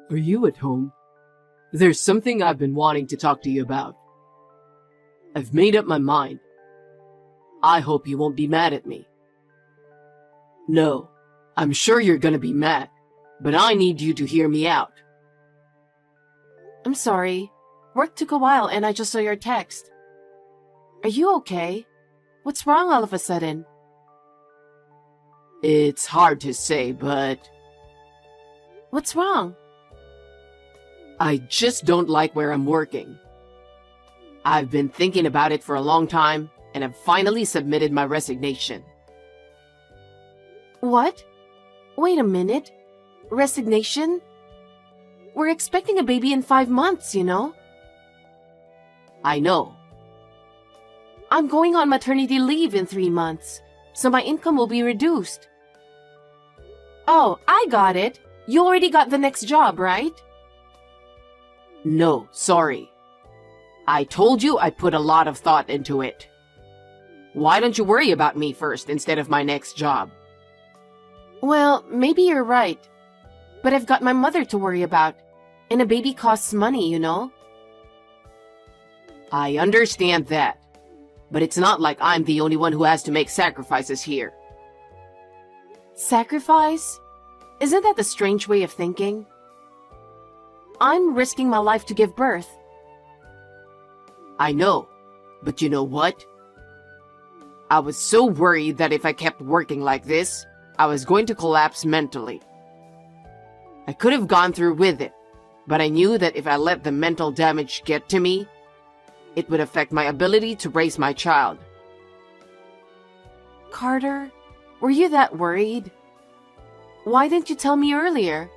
Are you at home? There's something I've been wanting to talk to you about. I've made up my mind. I hope you won't be mad at me. No, I'm sure you're gonna be mad, but I need you to hear me out. I'm sorry. Work took a while and I just saw your text. Are you okay? What's wrong all of a sudden? It's hard to say, but What's wrong? I just don't like where I'm working. I've been thinking about it for a long time, and I've finally submitted my resignation. What? Wait a minute. Resignation? We're expecting a baby in 5 months, you know? I know. I'm going on maternity leave in 3 months, so my income will be reduced. Oh, I got it. You already got the next job, right? No, sorry. I told you I put a lot of thought into it. Why don't you worry about me first instead of my next job? Well, maybe you're right. But I've got my mother to worry about, and a baby costs money, you know? I understand that, but it's not like I'm the only one who has to make sacrifices here. Sacrifice? Isn't that the strange way of thinking? I'm risking my life to give birth. I know, but you know what? I was so worried that if I kept working like this, I was going to collapse mentally. I could have gone through with it, but I knew that if I let the mental damage get to me, it would affect my ability to raise my child. Carter, were you that worried? Why didn't you tell me earlier?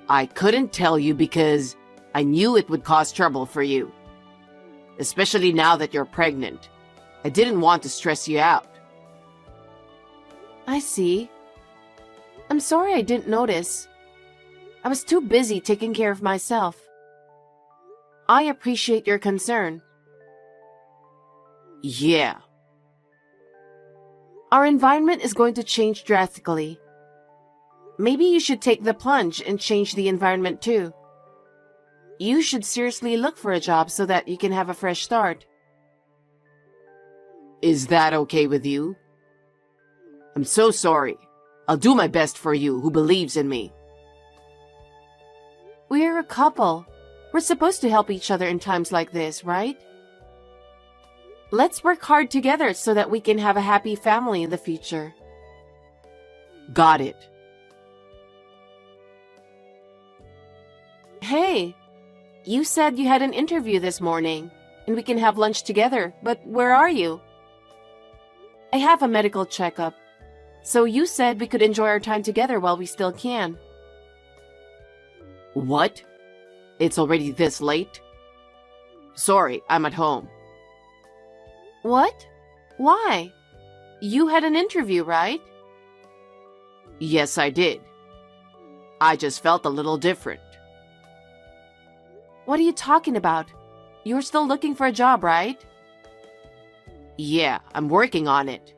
I couldn't tell you because I knew it would cause trouble for you. Especially now that you're pregnant. I didn't want to stress you out. I see. I'm sorry I didn't notice. I was too busy taking care of myself. I appreciate your concern. Yeah. Our environment is going to change drastically. Maybe you should take the plunge and change the environment too. You should seriously look for a job so that you can have a fresh start. Is that okay with you? I'm so sorry. I'll do my best for you who believes in me. We're a couple. We're supposed to help each other in times like this, right? Let's work hard together so that we can have a happy family in the future. Got it. Hey, you said you had an interview this morning, and we can have lunch together, but where are you? I have a medical checkup, so you said we could enjoy our time together while we still can. What? It's already this late? Sorry, I'm at home. What? Why? You had an interview, right? Yes, I did. I just felt a little different. What are you talking about? You're still looking for a job, right? Yeah, I'm working on it.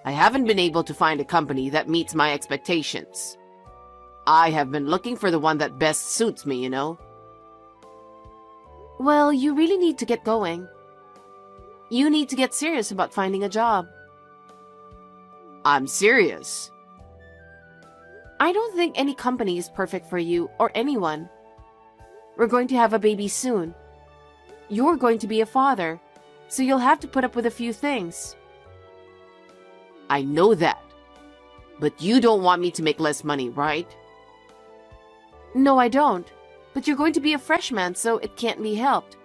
I haven't been able to find a company that meets my expectations. I have been looking for the one that best suits me, you know? Well, you really need to get going. You need to get serious about finding a job. I'm serious. I don't think any company is perfect for you or anyone. We're going to have a baby soon. You're going to be a father, so you'll have to put up with a few things. I know that. But you don't want me to make less money, right? No, I don't. But you're going to be a freshman, so it can't be helped.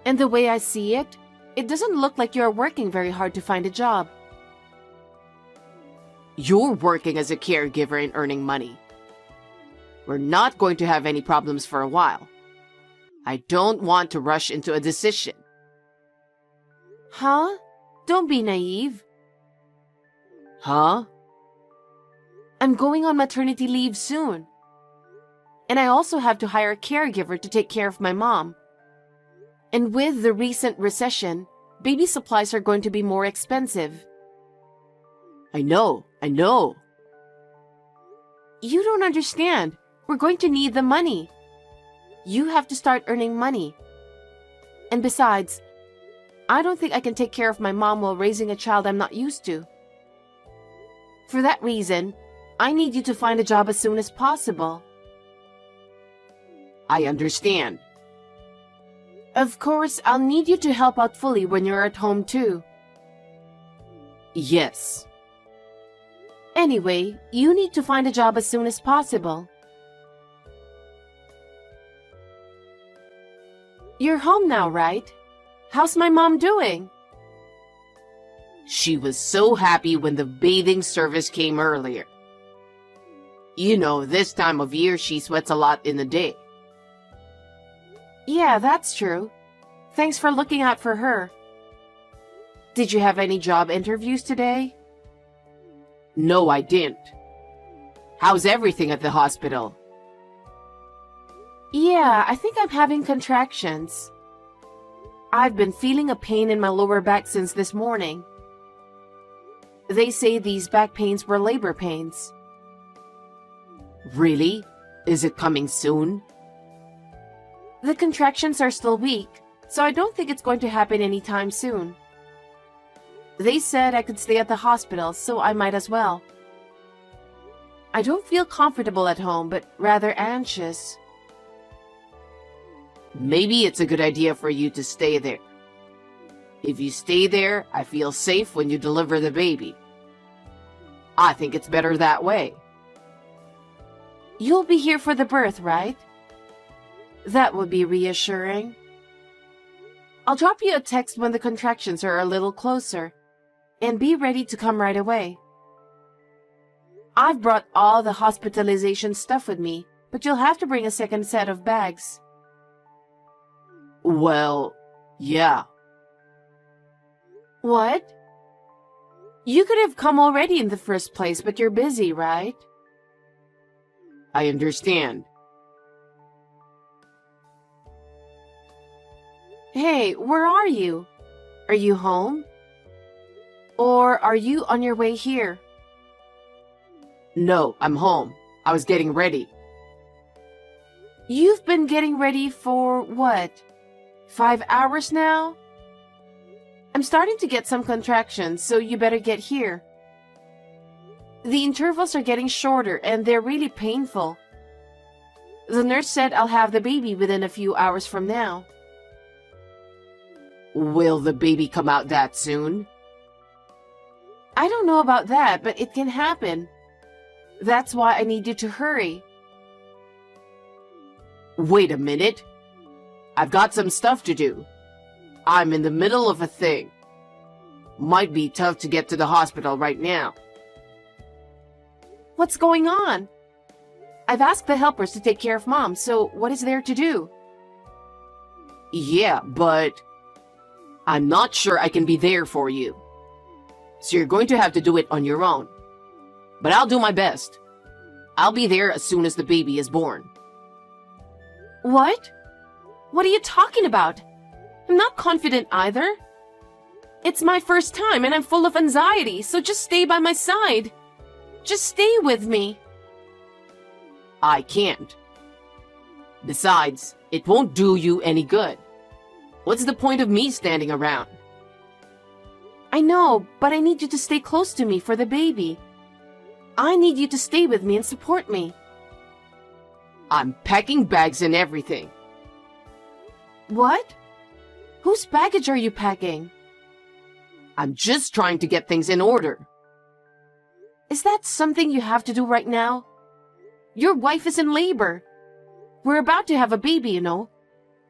And the way I see it, it doesn't look like you're working very hard to find a job. You're working as a caregiver and earning money. We're not going to have any problems for a while. I don't want to rush into a decision. Huh? Don't be naive. Huh? I'm going on maternity leave soon. And I also have to hire a caregiver to take care of my mom. And with the recent recession, baby supplies are going to be more expensive. I know. You don't understand. We're going to need the money. You have to start earning money. And besides, I don't think I can take care of my mom while raising a child I'm not used to. For that reason, I need you to find a job as soon as possible. I understand. Of course, I'll need you to help out fully when you're at home too. Yes. Anyway, you need to find a job as soon as possible. You're home now, right? How's my mom doing? She was so happy when the bathing service came earlier. You know, this time of year she sweats a lot in the day. Yeah, that's true. Thanks for looking out for her. Did you have any job interviews today? No, I didn't. How's everything at the hospital? Yeah, I think I'm having contractions. I've been feeling a pain in my lower back since this morning. They say these back pains were labor pains. Really? Is it coming soon? The contractions are still weak, so I don't think it's going to happen anytime soon. They said I could stay at the hospital, so I might as well. I don't feel comfortable at home, but rather anxious. Maybe it's a good idea for you to stay there. If you stay there, I feel safe when you deliver the baby. I think it's better that way. You'll be here for the birth, right? That would be reassuring. I'll drop you a text when the contractions are a little closer, and be ready to come right away. I've brought all the hospitalization stuff with me, but you'll have to bring a second set of bags. Well, yeah. What? You could have come already in the first place, but you're busy, right? I understand. Hey, where are you? Are you home? Or are you on your way here? No, I'm home. I was getting ready. You've been getting ready for what? 5 hours now? I'm starting to get some contractions, so you better get here. The intervals are getting shorter and they're really painful. The nurse said I'll have the baby within a few hours from now. Will the baby come out that soon? I don't know about that, but it can happen. That's why I need you to hurry. Wait a minute. I've got some stuff to do. I'm in the middle of a thing. Might be tough to get to the hospital right now. What's going on? I've asked the helpers to take care of Mom, so what is there to do? Yeah, but I'm not sure I can be there for you. So you're going to have to do it on your own. But I'll do my best. I'll be there as soon as the baby is born. What? What are you talking about? I'm not confident either. It's my first time and I'm full of anxiety, so just stay by my side. Just stay with me. I can't. Besides, it won't do you any good. What's the point of me standing around? I know, but I need you to stay close to me for the baby. I need you to stay with me and support me. I'm packing bags and everything. What? Whose baggage are you packing? I'm just trying to get things in order. Is that something you have to do right now? Your wife is in labor. We're about to have a baby, you know.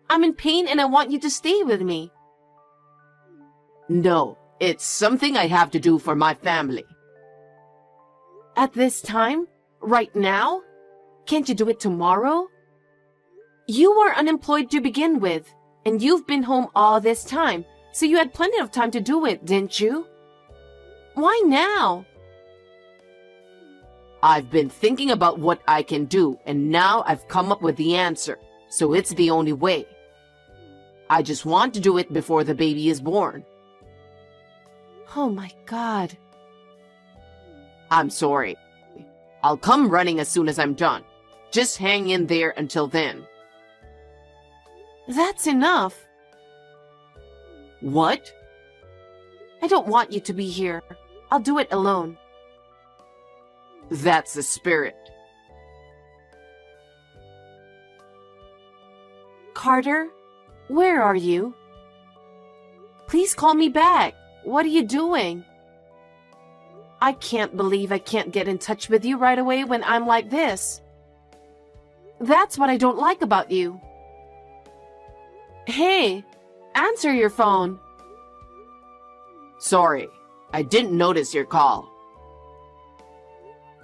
I'm in pain and I want you to stay with me. No, it's something I have to do for my family. At this time? Right now? Can't you do it tomorrow? You are unemployed to begin with, and you've been home all this time, so you had plenty of time to do it, didn't you? Why now? I've been thinking about what I can do, and now I've come up with the answer, so it's the only way. I just want to do it before the baby is born. Oh my God. I'm sorry. I'll come running as soon as I'm done. Just hang in there until then. That's enough. What? I don't want you to be here. I'll do it alone. That's the spirit. Carter, where are you? Please call me back. What are you doing? I can't believe I can't get in touch with you right away when I'm like this. That's what I don't like about you. Hey, answer your phone. Sorry, I didn't notice your call.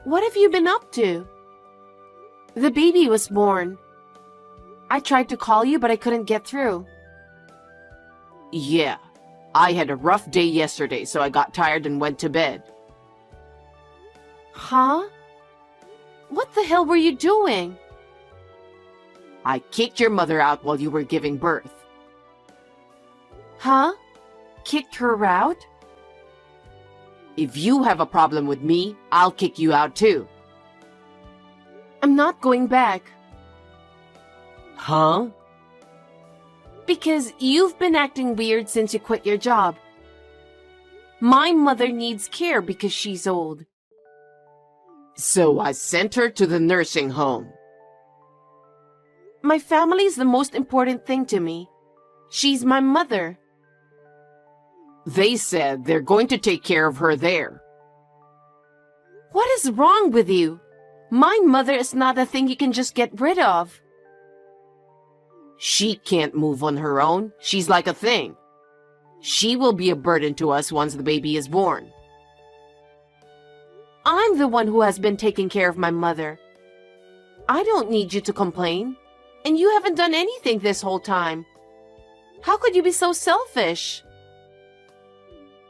What have you been up to? The baby was born. I tried to call you, but I couldn't get through. Yeah, I had a rough day yesterday, so I got tired and went to bed. Huh? What the hell were you doing? I kicked your mother out while you were giving birth. Huh? Kicked her out? If you have a problem with me, I'll kick you out too. I'm not going back. Huh? Because you've been acting weird since you quit your job. My mother needs care because she's old. So I sent her to the nursing home. My family's the most important thing to me. She's my mother. They said they're going to take care of her there. What is wrong with you? My mother is not a thing you can just get rid of. She can't move on her own. She's like a thing. She will be a burden to us once the baby is born. I'm the one who has been taking care of my mother. I don't need you to complain. And you haven't done anything this whole time. How could you be so selfish?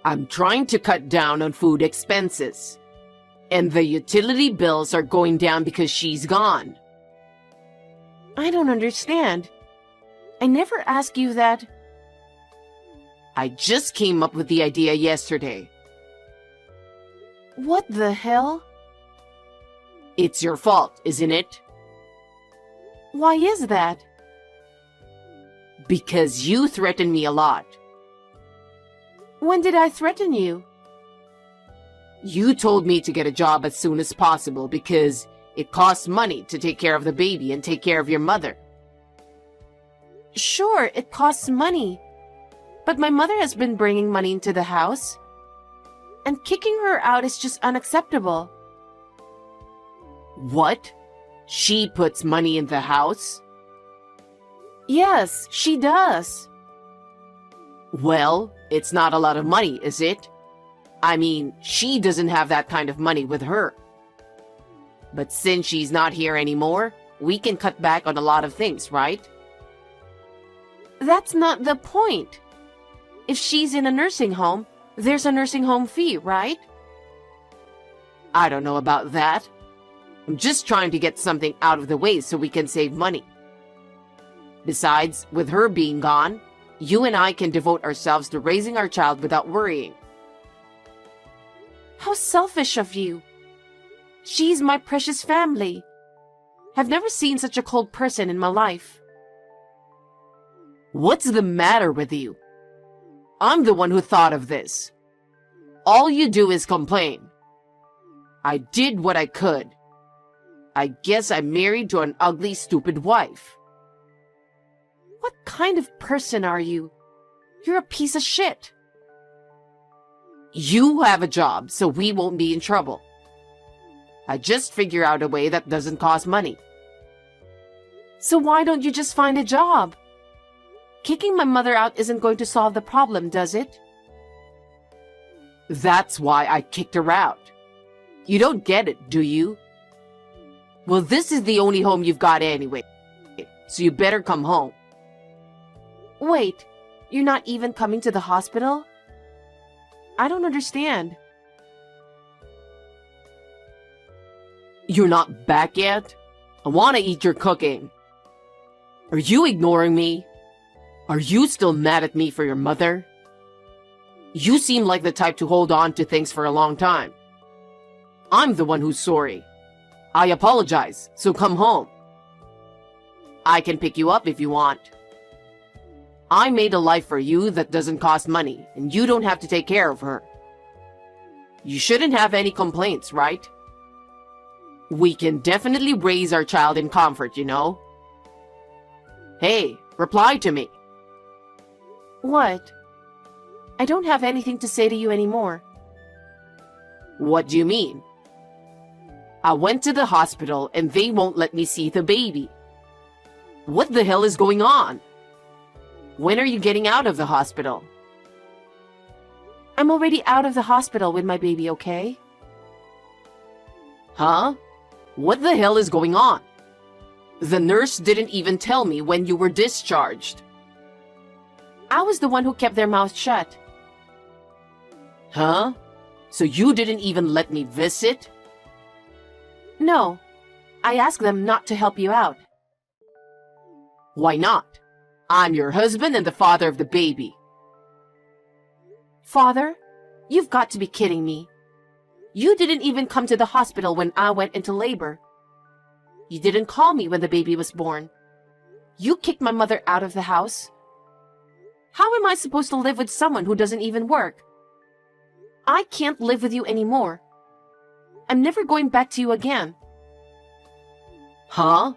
I'm trying to cut down on food expenses. And the utility bills are going down because she's gone. I don't understand. I never asked you that. I just came up with the idea yesterday. What the hell? It's your fault, isn't it? Why is that? Because you threaten me a lot. When did I threaten you? You told me to get a job as soon as possible because it costs money to take care of the baby and take care of your mother. Sure, it costs money. But my mother has been bringing money into the house. And kicking her out is just unacceptable. What? She puts money in the house? Yes, she does. Well, it's not a lot of money, is it? I mean, she doesn't have that kind of money with her. But since she's not here anymore, we can cut back on a lot of things, right? That's not the point. If she's in a nursing home, there's a nursing home fee, right? I don't know about that. I'm just trying to get something out of the way so we can save money. Besides, with her being gone, you and I can devote ourselves to raising our child without worrying. How selfish of you. She's my precious family. I've never seen such a cold person in my life. What's the matter with you? I'm the one who thought of this. All you do is complain. I did what I could. I guess I'm married to an ugly, stupid wife. What kind of person are you? You're a piece of shit. You have a job, so we won't be in trouble. I just figure out a way that doesn't cost money. So why don't you just find a job? Kicking my mother out isn't going to solve the problem, does it? That's why I kicked her out. You don't get it, do you? Well, this is the only home you've got anyway, so you better come home. Wait, you're not even coming to the hospital? I don't understand. You're not back yet? I want to eat your cooking. Are you ignoring me? Are you still mad at me for your mother? You seem like the type to hold on to things for a long time. I'm the one who's sorry. I apologize, so come home. I can pick you up if you want. I made a life for you that doesn't cost money, and you don't have to take care of her. You shouldn't have any complaints, right? We can definitely raise our child in comfort, you know? Hey, reply to me. What? I don't have anything to say to you anymore. What do you mean? I went to the hospital and they won't let me see the baby. What the hell is going on? When are you getting out of the hospital? I'm already out of the hospital with my baby, okay? Huh? What the hell is going on? The nurse didn't even tell me when you were discharged. I was the one who kept their mouth shut. Huh? So you didn't even let me visit? No, I asked them not to help you out. Why not? I'm your husband and the father of the baby. Father, you've got to be kidding me. You didn't even come to the hospital when I went into labor. You didn't call me when the baby was born. You kicked my mother out of the house. How am I supposed to live with someone who doesn't even work? I can't live with you anymore. I'm never going back to you again. Huh?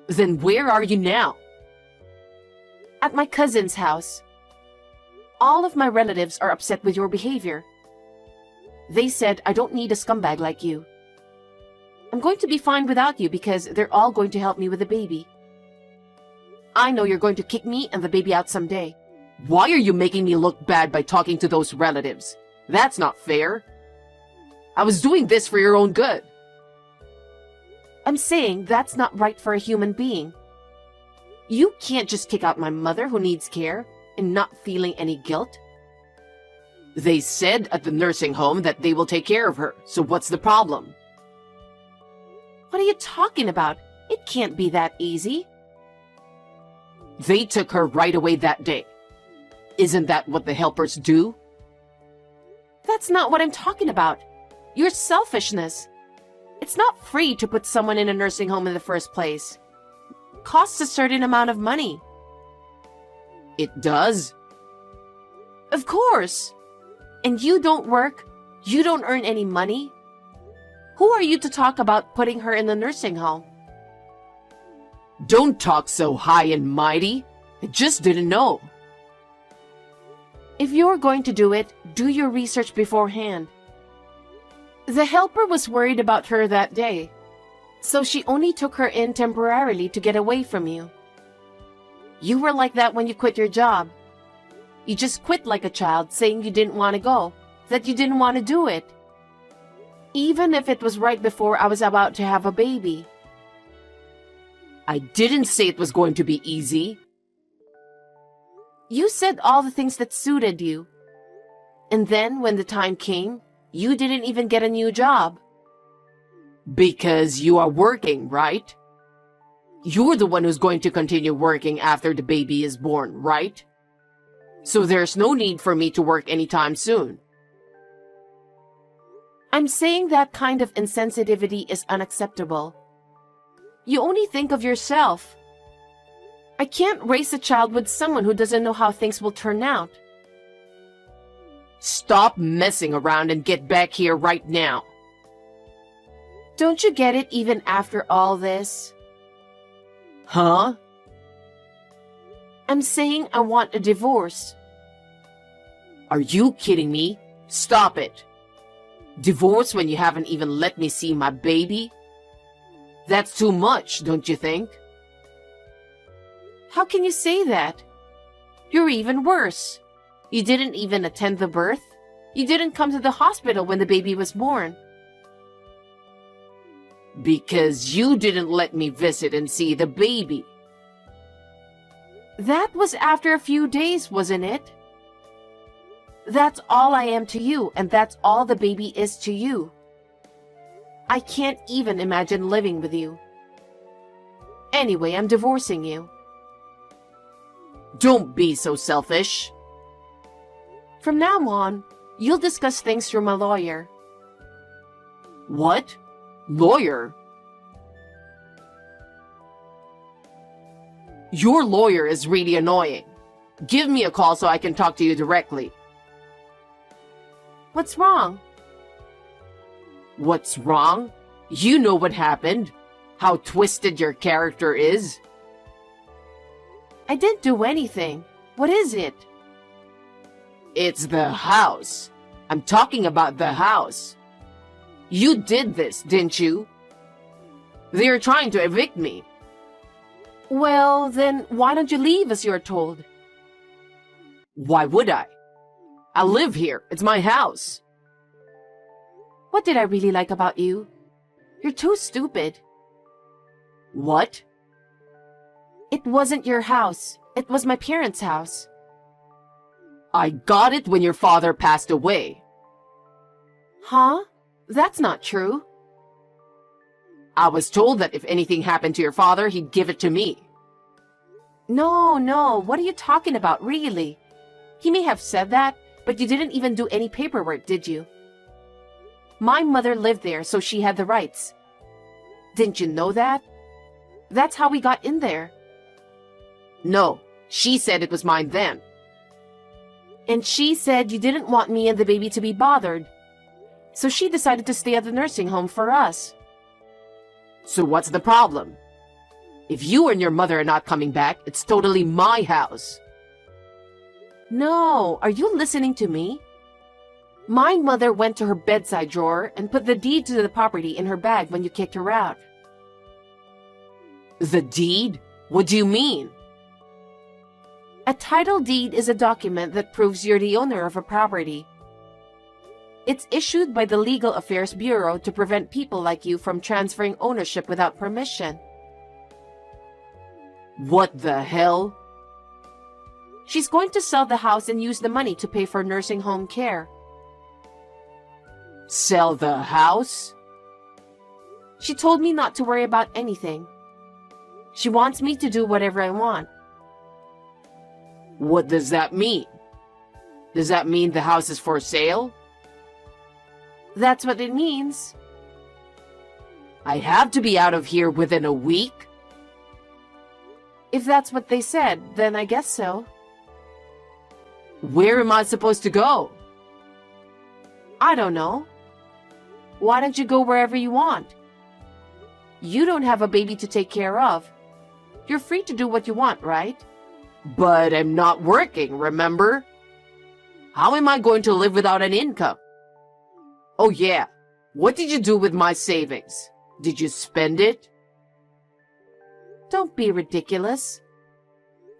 Then where are you now? At my cousin's house. All of my relatives are upset with your behavior. They said I don't need a scumbag like you. I'm going to be fine without you because they're all going to help me with the baby. I know you're going to kick me and the baby out someday. Why are you making me look bad by talking to those relatives? That's not fair. I was doing this for your own good. I'm saying that's not right for a human being. You can't just kick out my mother who needs care and not feeling any guilt. They said at the nursing home that they will take care of her, so what's the problem? What are you talking about? It can't be that easy. They took her right away that day. Isn't that what the helpers do? That's not what I'm talking about. Your selfishness. It's not free to put someone in a nursing home in the first place. It costs a certain amount of money. It does? Of course. And you don't work. You don't earn any money. Who are you to talk about putting her in the nursing home? Don't talk so high and mighty. I just didn't know. If you're going to do it, do your research beforehand. The helper was worried about her that day, so she only took her in temporarily to get away from you. You were like that when you quit your job. You just quit like a child, saying you didn't want to go, that you didn't want to do it. Even if it was right before I was about to have a baby. I didn't say it was going to be easy. You said all the things that suited you. And then, when the time came, you didn't even get a new job. Because you are working, right? You're the one who's going to continue working after the baby is born, right? So there's no need for me to work anytime soon. I'm saying that kind of insensitivity is unacceptable. You only think of yourself. I can't raise a child with someone who doesn't know how things will turn out. Stop messing around and get back here right now. Don't you get it even after all this? Huh? I'm saying I want a divorce. Are you kidding me? Stop it. Divorce when you haven't even let me see my baby? That's too much, don't you think? How can you say that? You're even worse. You didn't even attend the birth. You didn't come to the hospital when the baby was born. Because you didn't let me visit and see the baby. That was after a few days, wasn't it? That's all I am to you, and that's all the baby is to you. I can't even imagine living with you. Anyway, I'm divorcing you. Don't be so selfish. From now on, you'll discuss things through my lawyer. What? Lawyer? Your lawyer is really annoying. Give me a call so I can talk to you directly. What's wrong? What's wrong? You know what happened. How twisted your character is. I didn't do anything. What is it? It's the house. I'm talking about the house. You did this, didn't you? They're trying to evict me. Well, then why don't you leave as you're told? Why would I? I live here. It's my house. What did I really like about you? You're too stupid. What? It wasn't your house. It was my parents' house. I got it when your father passed away. Huh? That's not true. I was told that if anything happened to your father, he'd give it to me. No, what are you talking about, really? He may have said that, but you didn't even do any paperwork, did you? My mother lived there, so she had the rights. Didn't you know that? That's how we got in there. No, she said it was mine then. And she said you didn't want me and the baby to be bothered. So she decided to stay at the nursing home for us. So what's the problem? If you and your mother are not coming back, it's totally my house. No, are you listening to me? My mother went to her bedside drawer and put the deed to the property in her bag when you kicked her out. The deed? What do you mean? A title deed is a document that proves you're the owner of a property. It's issued by the Legal Affairs Bureau to prevent people like you from transferring ownership without permission. What the hell? She's going to sell the house and use the money to pay for nursing home care. Sell the house? She told me not to worry about anything. She wants me to do whatever I want. What does that mean? Does that mean the house is for sale? That's what it means. I have to be out of here within a week? If that's what they said, then I guess so. Where am I supposed to go? I don't know. Why don't you go wherever you want? You don't have a baby to take care of. You're free to do what you want, right? But I'm not working, remember? How am I going to live without an income? Oh yeah, what did you do with my savings? Did you spend it? Don't be ridiculous.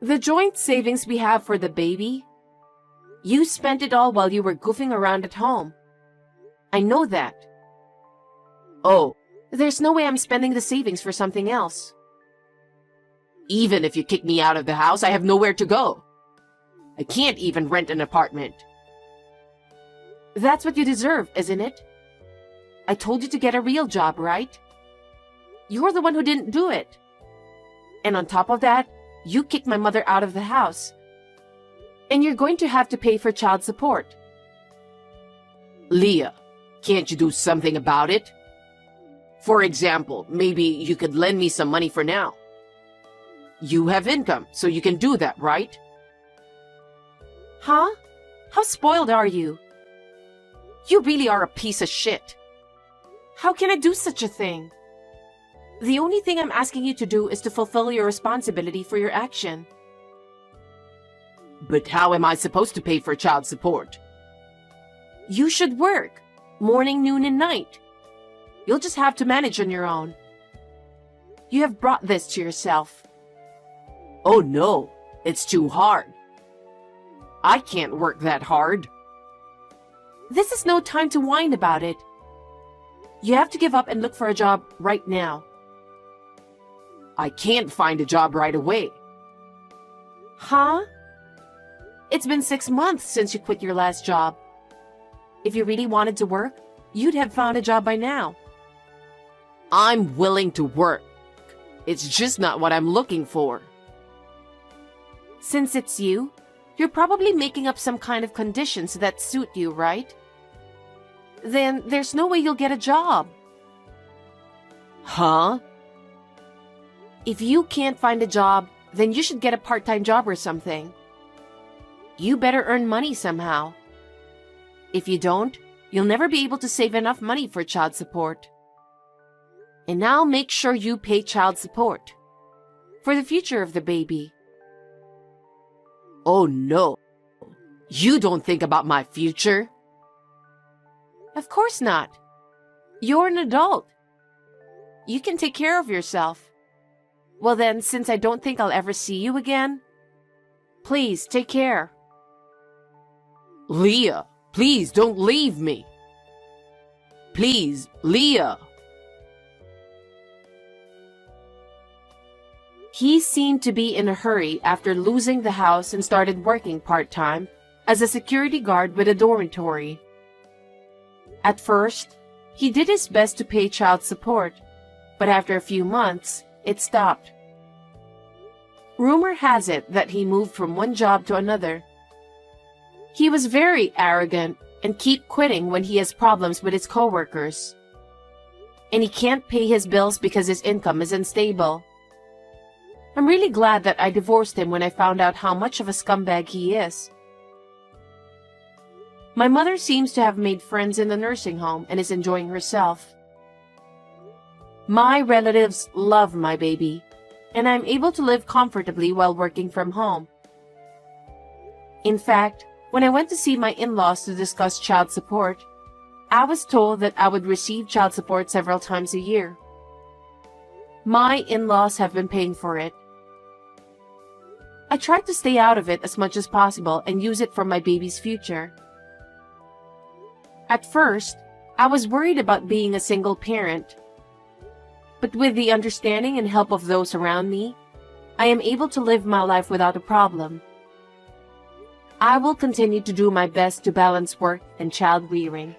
The joint savings we have for the baby, you spent it all while you were goofing around at home. I know that. Oh, There's no way I'm spending the savings for something else. even if you kick me out of the house, I have nowhere to go. I can't even rent an apartment. That's what you deserve, isn't it? I told you to get a real job, right? You're the one who didn't do it. And on top of that, you kicked my mother out of the house. And you're going to have to pay for child support. Leah, can't you do something about it? For example, maybe you could lend me some money for now. You have income, so you can do that, right? Huh? How spoiled are you? You really are a piece of shit. How can I do such a thing? The only thing I'm asking you to do is to fulfill your responsibility for your action. But how am I supposed to pay for child support? You should work. Morning, noon, and night. You'll just have to manage on your own. You have brought this to yourself. Oh no, it's too hard. I can't work that hard. This is no time to whine about it. You have to give up and look for a job right now. I can't find a job right away. Huh? It's been 6 months since you quit your last job. If you really wanted to work, you'd have found a job by now. I'm willing to work. It's just not what I'm looking for. Since it's you, you're probably making up some kind of conditions that suit you, right? Then there's no way you'll get a job. Huh? If you can't find a job, then you should get a part-time job or something. You better earn money somehow. If you don't, you'll never be able to save enough money for child support. And now make sure you pay child support for the future of the baby. Oh no. You don't think about my future? Of course not. You're an adult. You can take care of yourself. Well then, since I don't think I'll ever see you again, please take care. Leah, please don't leave me. Please, Leah. He seemed to be in a hurry after losing the house and started working part-time as a security guard with a dormitory. At first, he did his best to pay child support, but after a few months, it stopped. Rumor has it that he moved from one job to another. He was very arrogant and keep quitting when he has problems with his coworkers. And he can't pay his bills because his income is unstable. I'm really glad that I divorced him when I found out how much of a scumbag he is. My mother seems to have made friends in the nursing home and is enjoying herself. My relatives love my baby, and I'm able to live comfortably while working from home. In fact, when I went to see my in-laws to discuss child support, I was told that I would receive child support several times a year. My in-laws have been paying for it. I tried to stay out of it as much as possible and use it for my baby's future. At first, I was worried about being a single parent. But with the understanding and help of those around me, I am able to live my life without a problem. I will continue to do my best to balance work and child rearing.